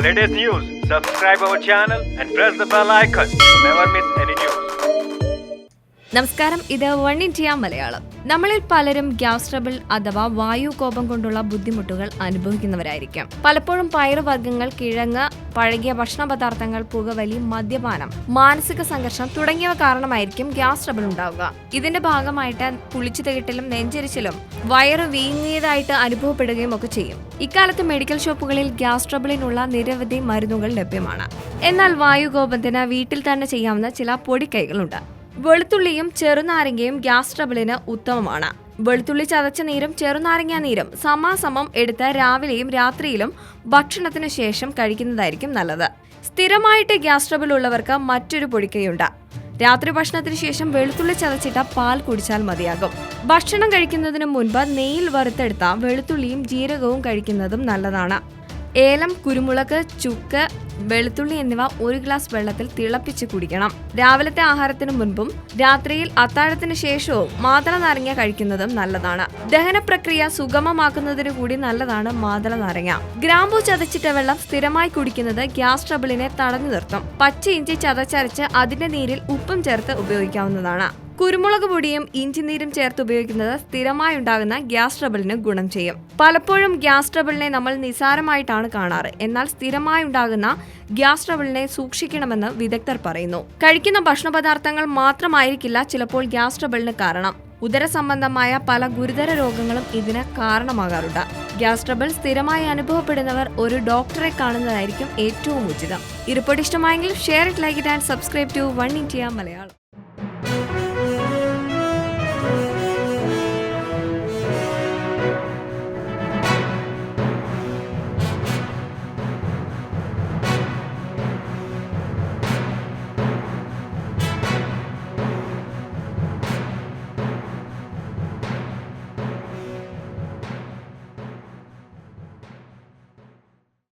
latest news, subscribe our channel and press the bell icon to never miss any news. നമസ്കാരം, ഇത് one India Malayalam. നമ്മളിൽ പലരും gas trouble അഥവാ വായു കോപം കൊണ്ടുള്ള ബുദ്ധിമുട്ടുകൾ അനുഭവിക്കുന്നവരായിരിക്കും. പലപ്പോഴും പയറുവർഗ്ഗങ്ങൾ, കിഴങ്ങ്, പഴകിയ ഭക്ഷണ പദാർത്ഥങ്ങൾ, പുകവലി, മദ്യപാനം, മാനസിക സംഘർഷം തുടങ്ങിയവ കാരണമായിരിക്കും ഗ്യാസ് ട്രബിൾ ഉണ്ടാവുക. ഇതിന്റെ ഭാഗമായിട്ട് പുളിച്ചു തികട്ടലും നെഞ്ചരിച്ചിലും വയറ് വീങ്ങിയതായിട്ട് അനുഭവപ്പെടുകയും ഒക്കെ ചെയ്യും. ഇക്കാലത്ത് മെഡിക്കൽ ഷോപ്പുകളിൽ ഗ്യാസ് ട്രബിളിനുള്ള നിരവധി മരുന്നുകൾ ലഭ്യമാണ്. എന്നാൽ വായുകോപത്തിന് വീട്ടിൽ തന്നെ ചെയ്യാവുന്ന ചില പൊടിക്കൈകളുണ്ട്. വെളുത്തുള്ളിയും ചെറുനാരങ്ങയും ഗ്യാസ് ട്രബിളിന് ഉത്തമമാണ്. വെളുത്തുള്ളി ചതച്ച നീരും ചെറുനാരങ്ങ നീരും സമാസമം എടുത്ത് രാവിലെയും രാത്രിയിലും ഭക്ഷണത്തിനു ശേഷം കഴിക്കുന്നതായിരിക്കും നല്ലത്. സ്ഥിരമായിട്ട് ഗ്യാസ് ട്രബിൾ ഉള്ളവർക്ക് മറ്റൊരു പൊടിക്കൈയുണ്ട്. രാത്രി ഭക്ഷണത്തിന് ശേഷം വെളുത്തുള്ളി ചതച്ചിട്ട പാൽ കുടിച്ചാൽ മതിയാകും. ഭക്ഷണം കഴിക്കുന്നതിന് മുൻപ് നെയ്യിൽ വറുത്തെടുത്ത വെളുത്തുള്ളിയും ജീരകവും കഴിക്കുന്നതും നല്ലതാണ്. ഏലം, കുരുമുളക്, ചുക്ക്, വെളുത്തുള്ളി എന്നിവ 1 ഗ്ലാസ് വെള്ളത്തിൽ തിളപ്പിച്ച് കുടിക്കണം. രാവിലത്തെ ആഹാരത്തിന് മുൻപും രാത്രിയിൽ അത്താഴത്തിന് ശേഷവും മാതള നാരങ്ങ കഴിക്കുന്നതും നല്ലതാണ്. ദഹന പ്രക്രിയ സുഗമമാക്കുന്നതിന് കൂടി നല്ലതാണ് മാതള നാരങ്ങ. ഗ്രാമ്പൂ ചതച്ചിട്ട വെള്ളം സ്ഥിരമായി കുടിക്കുന്നത് ഗ്യാസ് ട്രബിളിനെ തടഞ്ഞു നിർത്തും. പച്ച ഇഞ്ചി ചതച്ചരച്ച് അതിന്റെ നീരിൽ ഉപ്പും ചേർത്ത് ഉപയോഗിക്കാവുന്നതാണ്. കുരുമുളക് പൊടിയും ഇഞ്ചിനീരും ചേർത്ത് ഉപയോഗിക്കുന്നത് സ്ഥിരമായി ഉണ്ടാകുന്ന ഗ്യാസ് ട്രബിളിന് ഗുണം ചെയ്യും. പലപ്പോഴും ഗ്യാസ് ട്രബിളിനെ നമ്മൾ നിസാരമായിട്ടാണ് കാണാറ്. എന്നാൽ സ്ഥിരമായി ഉണ്ടാകുന്ന ഗ്യാസ് ട്രബിളിനെ സൂക്ഷിക്കണമെന്ന് വിദഗ്ധർ പറയുന്നു. കഴിക്കുന്ന ഭക്ഷണ പദാർത്ഥങ്ങൾ മാത്രമായിരിക്കില്ല ചിലപ്പോൾ ഗ്യാസ് ട്രബിളിന് കാരണം. ഉദര സംബന്ധമായ പല ഗുരുതര രോഗങ്ങളും ഇതിന് കാരണമാകാറുണ്ട്. ഗ്യാസ് ട്രബിൾ സ്ഥിരമായി അനുഭവപ്പെടുന്നവർ ഒരു ഡോക്ടറെ കാണുന്നതായിരിക്കും ഏറ്റവും ഉചിതം. ഈ റിപ്പോർട്ട് ഇഷ്ടമായെങ്കിൽ share it, like it and subscribe to one India Malayalam.